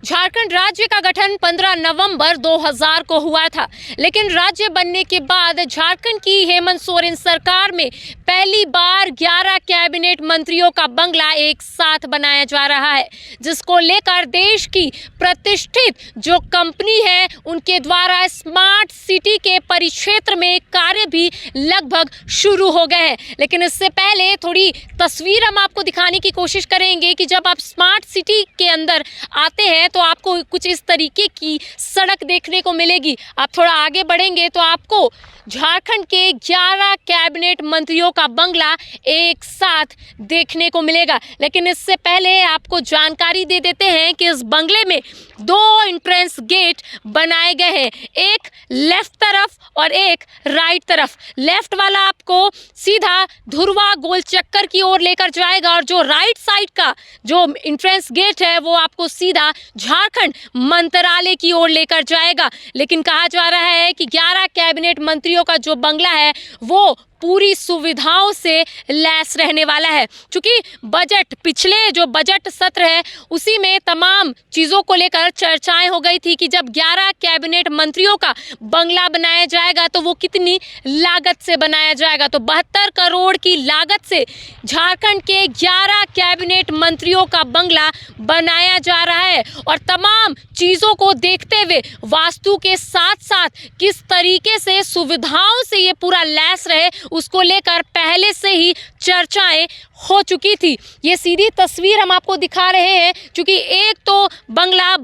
झारखंड राज्य का गठन 15 नवंबर 2000 को हुआ था, लेकिन राज्य बनने के बाद झारखंड की हेमंत सोरेन सरकार में पहली बार 11 कैबिनेट मंत्रियों का बंगला एक साथ बनाया जा रहा है, जिसको लेकर देश की प्रतिष्ठित जो कंपनी है उनके द्वारा स्मार्ट सिटी के परिक्षेत्र में कार्य भी लगभग शुरू हो गए हैं। लेकिन इससे पहले थोड़ी तस्वीर हम आपको दिखाने की कोशिश करेंगे कि जब आप स्मार्ट सिटी के अंदर आते हैं तो आपको कुछ इस तरीके की सड़क देखने को मिलेगी। आप थोड़ा आगे बढ़ेंगे तो आपको झारखंड के 11 कैबिनेट मंत्रियों का बंगला एक साथ देखने को मिलेगा। लेकिन इससे पहले आपको जानकारी दे देते हैं कि इस बंगले में 2 एंट्रेंस गेट बनाए गए हैं, एक लेफ्ट तरफ और एक राइट तरफ। लेफ्ट वाला आपको सीधा धुरवा गोल चक्कर की ओर लेकर जाएगा और जो राइट साइड का जो एंट्रेंस गेट है वो आपको सीधा झारखंड मंत्रालय की ओर लेकर जाएगा। लेकिन कहा जा रहा है कि 11 कैबिनेट मंत्रियों का जो बंगला है वो पूरी सुविधाओं से लैस रहने वाला है। क्योंकि बजट पिछले जो बजट सत्र है उसी में तमाम चीज़ों को लेकर चर्चाएं हो गई थी कि जब 11 कैबिनेट मंत्रियों का बंगला बनाया जाएगा तो वो कितनी लागत से बनाया जाएगा। तो 72 करोड़ की लागत से झारखंड के 11 कैबिनेट मंत्रियों का बंगला बनाया जा रहा है और तमाम चीज़ों को देखते हुए वास्तु के साथ साथ किस तरीके से सुविधाओं से ये पूरा लैस रहे उसको लेकर पहले से ही चर्चाएं हो चुकी थी। ये सीधी तस्वीर हम आपको दिखा रहे हैं क्योंकि एक तो बंगला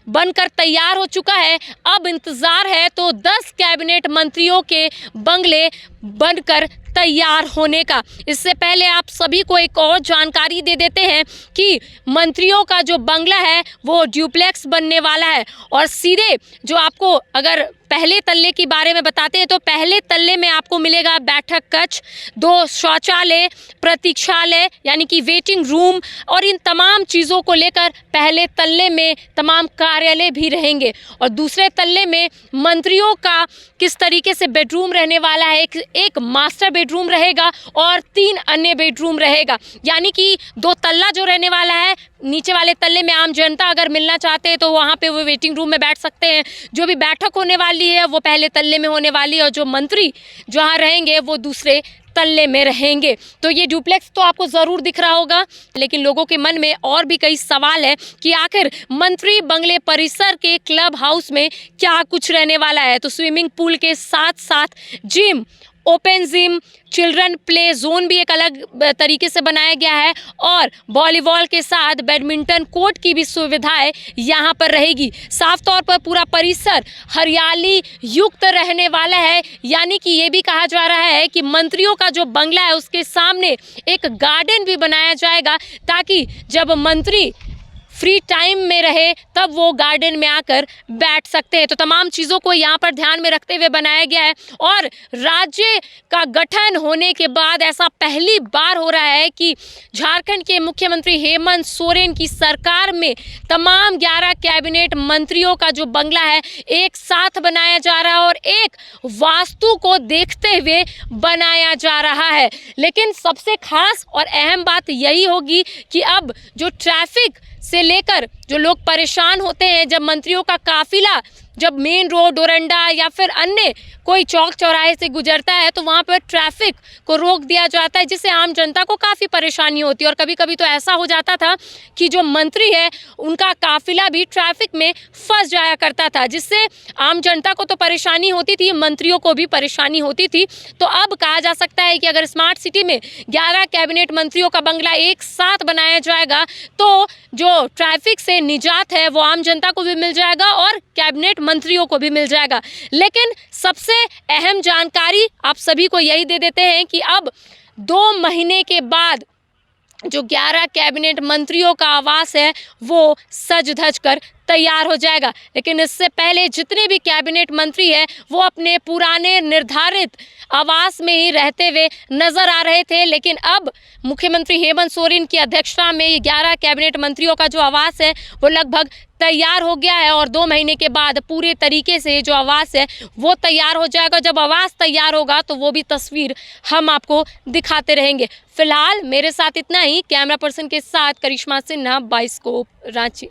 बनकर तैयार हो चुका है, अब इंतज़ार है तो 10 कैबिनेट मंत्रियों के बंगले बनकर तैयार होने का। इससे पहले आप सभी को एक और जानकारी दे देते हैं कि मंत्रियों का जो बंगला है वो ड्यूप्लेक्स बनने वाला है और सीधे जो आपको अगर पहले तल्ले के बारे में बताते हैं तो पहले तल्ले में आपको मिलेगा बैठक कक्ष, 2 शौचालय, प्रतीक्षालय यानी कि वेटिंग रूम और इन तमाम चीज़ों को लेकर पहले तल्ले में तमाम कार्यालय भी रहेंगे और दूसरे तल्ले में मंत्रियों का किस तरीके से बेडरूम रहने वाला है। एक मास्टर बेडरूम रहेगा और 3 अन्य बेडरूम रहेगा, यानी कि 2 तल्ला जो रहने वाला है नीचे वाले तल्ले में आम जनता अगर मिलना चाहते हैं तो वहाँ पे वो वेटिंग रूम में बैठ सकते हैं। जो भी बैठक होने वाली है वो पहले तल्ले में होने वाली है और जो मंत्री जहाँ रहेंगे वो दूसरे तल्ले में रहेंगे। तो ये डुप्लेक्स तो आपको ज़रूर दिख रहा होगा, लेकिन लोगों के मन में और भी कई सवाल है कि आखिर मंत्री बंगले परिसर के क्लब हाउस में क्या कुछ रहने वाला है। तो स्विमिंग पूल के साथ साथ gym, open gym, children play zone भी एक अलग तरीके से बनाया गया है और वॉलीबॉल के साथ बैडमिंटन कोर्ट की भी सुविधाएं यहाँ पर रहेगी। साफ तौर पर पूरा परिसर हरियाली युक्त रहने वाला है, यानी कि ये भी कहा जा रहा है कि मंत्रियों का जो बंगला है उसके सामने एक गार्डन भी बनाया जाएगा ताकि जब मंत्री फ्री टाइम में रहे तब वो गार्डन में आकर बैठ सकते हैं। तो तमाम चीज़ों को यहाँ पर ध्यान में रखते हुए बनाया गया है और राज्य का गठन होने के बाद ऐसा पहली बार हो रहा है कि झारखंड के मुख्यमंत्री हेमंत सोरेन की सरकार में तमाम 11 कैबिनेट मंत्रियों का जो बंगला है एक साथ बनाया जा रहा है और एक वास्तु को देखते हुए बनाया जा रहा है। लेकिन सबसे खास और अहम बात यही होगी कि अब जो ट्रैफिक से लेकर जो लोग परेशान होते हैं जब मंत्रियों का काफिला जब मेन रोड, डोरंडा या फिर अन्य कोई चौक चौराहे से गुजरता है तो वहाँ पर ट्रैफिक को रोक दिया जाता है, जिससे आम जनता को काफ़ी परेशानी होती है। और कभी कभी तो ऐसा हो जाता था कि जो मंत्री है उनका काफिला भी ट्रैफिक में फंस जाया करता था, जिससे आम जनता को तो परेशानी होती थी, मंत्रियों को भी परेशानी होती थी। तो अब कहा जा सकता है कि अगर स्मार्ट सिटी में 11 कैबिनेट मंत्रियों का बंगला एक साथ बनाया जाएगा तो जो ट्रैफिक से निजात है वो आम जनता को भी मिल जाएगा और कैबिनेट मंत्रियों को भी मिल जाएगा। लेकिन सबसे अहम जानकारी आप सभी को यही दे देते हैं कि अब 2 महीने के बाद जो 11 कैबिनेट मंत्रियों का आवास है वो सज धज कर तैयार हो जाएगा। लेकिन इससे पहले जितने भी कैबिनेट मंत्री हैं वो अपने पुराने निर्धारित आवास में ही रहते हुए नजर आ रहे थे, लेकिन अब मुख्यमंत्री हेमंत सोरेन की अध्यक्षता में ये 11 कैबिनेट मंत्रियों का जो आवास है वो लगभग तैयार हो गया है और 2 महीने के बाद पूरे तरीके से जो आवास है वो तैयार हो जाएगा। जब आवास तैयार होगा तो वो भी तस्वीर हम आपको दिखाते रहेंगे। फिलहाल मेरे साथ इतना ही। कैमरा पर्सन के साथ करिश्मा सिन्हा, बाइस्कोप, रांची।